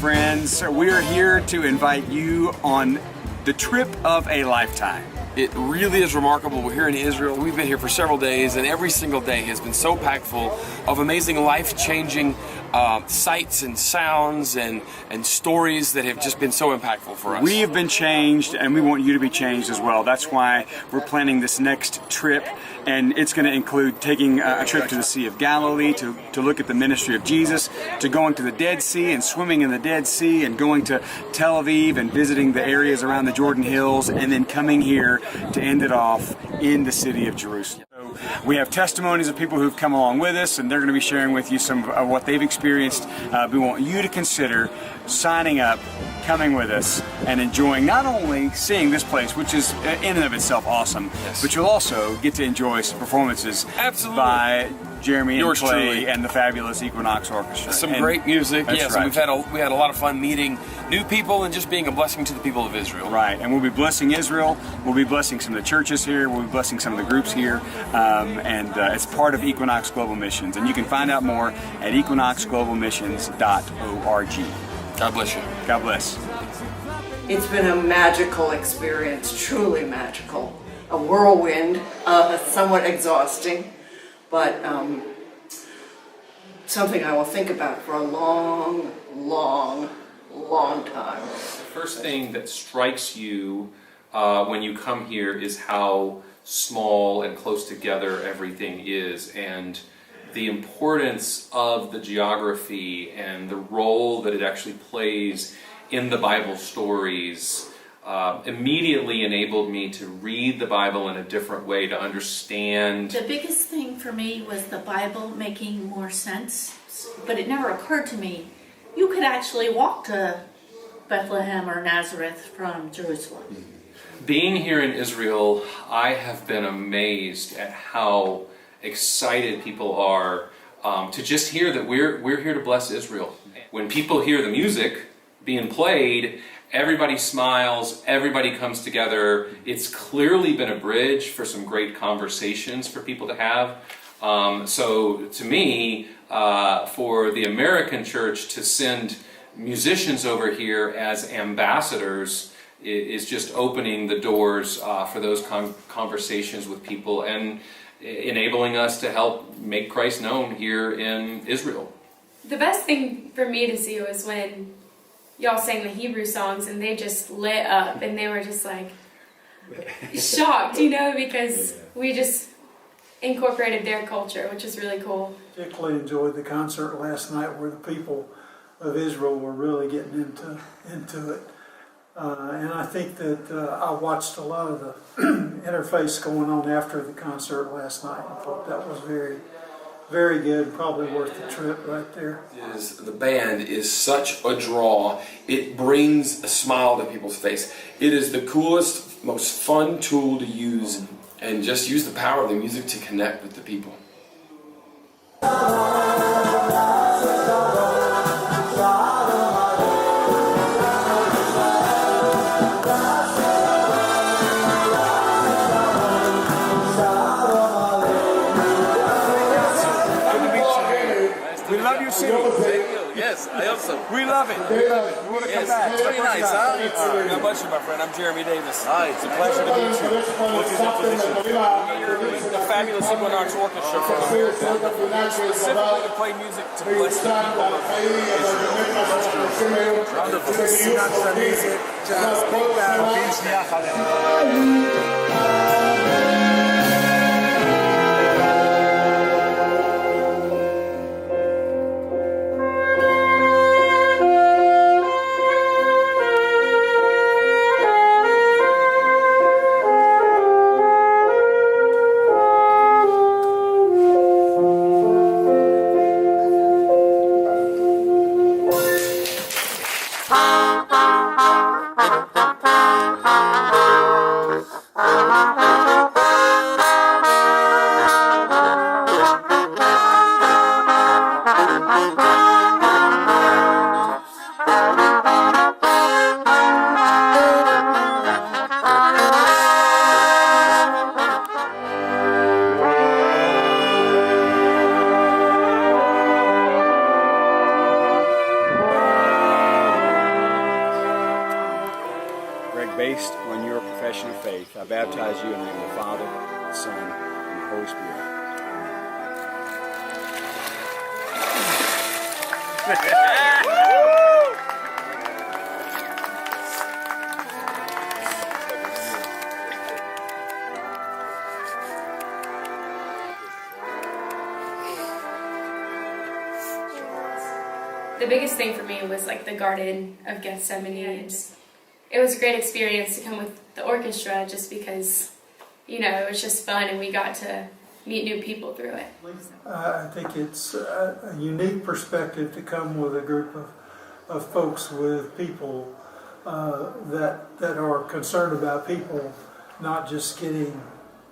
friends. We are here to invite you on the trip of a lifetime. It really is remarkable. We're here in Israel. We've been here for several days, and every single day has been so packed full of amazing, life-changing sights and sounds and stories that have just been so impactful for us. We have been changed, and we want you to be changed as well. That's why we're planning this next trip, and it's going to include taking a trip to the Sea of Galilee to look at the ministry of Jesus, to going to the Dead Sea and swimming in the Dead Sea, and going to Tel Aviv and visiting the areas around the Jordan Hills, and then coming here to end it off in the city of Jerusalem. So we have testimonies of people who've come along with us, and they're going to be sharing with you some of what they've experienced. We want you to consider signing up, coming with us, and enjoying not only seeing this place, which is in and of itself awesome, but you'll also get to enjoy some performances by Jeremy and Clay and the fabulous Equinox Orchestra. Some great music, yes. Right. And we had a lot of fun meeting new people and just being a blessing to the people of Israel. Right, and we'll be blessing Israel. We'll be blessing some of the churches here. We'll be blessing some of the groups here, and it's part of Equinox Global Missions. And you can find out more at equinoxglobalmissions.org. God bless you. God bless. It's been a magical experience, truly magical. A whirlwind, somewhat exhausting, but something I will think about for a long, long, long time. The first thing that strikes you when you come here is how small and close together everything is, and the importance of the geography and the role that it actually plays in the Bible stories immediately enabled me to read the Bible in a different way, to understand. The biggest thing for me was the Bible making more sense, but it never occurred to me you could actually walk to Bethlehem or Nazareth from Jerusalem. Being here in Israel, I have been amazed at how excited people are to just hear that we're here to bless Israel. When people hear the music being played, everybody smiles, everybody comes together. It's clearly been a bridge for some great conversations for people to have. So to me, for the American church to send musicians over here as ambassadors is just opening the doors for those conversations with people and enabling us to help make Christ known here in Israel. The best thing for me to see was when y'all sang the Hebrew songs and they just lit up and they were just like shocked, because we just incorporated their culture, which is really cool. Particularly enjoyed the concert last night where the people of Israel were really getting into it. And I think that I watched a lot of the interface going on after the concert last night and thought that was very, very good, probably worth the trip right there. The band is such a draw. It brings a smile to people's face. It is the coolest, most fun tool to use, and just use the power of the music to connect with the people. Yes, I also. We love it. We want to come back. It's very nice, huh? God bless you, my friend. I'm Jeremy Davis. Hi. It's a pleasure to meet you. What is your position? We're the fabulous Equinox Orchestra from America, specifically to play music to bless the people of Israel. Wonderful. Music, just big faith. I baptize you in the name of the Father, the Son, and the Holy Spirit. The biggest thing for me was like the Garden of Gethsemane. It was a great experience to come with the orchestra just because, you know, it was just fun and we got to meet new people through it. I think it's a unique perspective to come with a group of folks with people that are concerned about people not just getting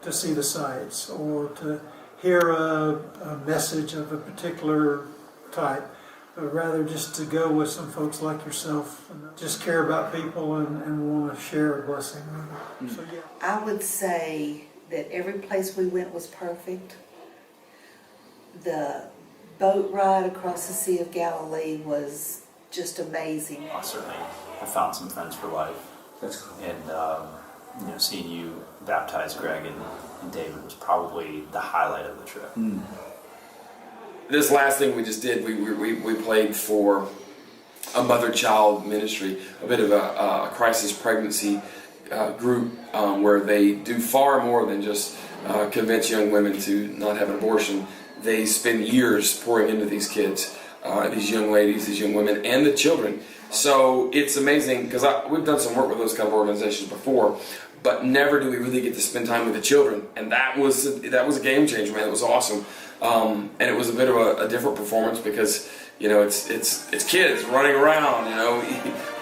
to see the sights or to hear a message of a particular type, but rather just to go with some folks like yourself and just care about people and want to share a blessing with them. So, yeah. I would say that every place we went was perfect. The boat ride across the Sea of Galilee was just amazing. I certainly have found some friends for life. That's cool. And seeing you baptize Greg and David was probably the highlight of the trip. This last thing we just did, we played for a mother-child ministry, a bit of a crisis pregnancy group where they do far more than just convince young women to not have an abortion. They spend years pouring into these kids, these young ladies, these young women, and the children. So it's amazing because we've done some work with those kind of organizations before, but never do we really get to spend time with the children. And that was a game changer, man. It was awesome. And it was a bit of a different performance because, you know, it's kids running around, you know,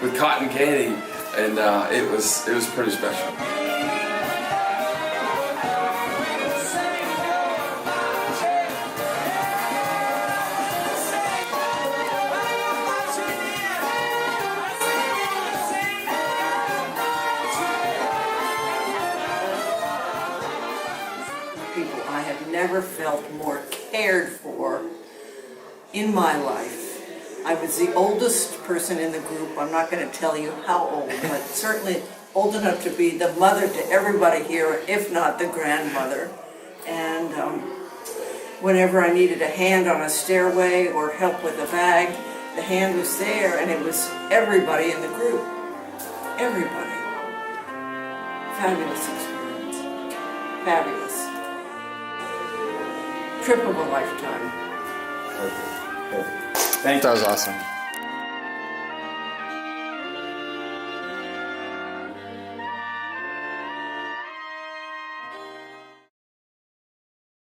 with cotton candy, and it was pretty special. People I have never felt more cared for in my life. I was the oldest person in the group. I'm not going to tell you how old, but certainly old enough to be the mother to everybody here, if not the grandmother. And whenever I needed a hand on a stairway or help with a bag, the hand was there, and it was everybody in the group. Everybody. Fabulous experience. Fabulous. Trip of a lifetime. Perfect. Thank you. That was awesome.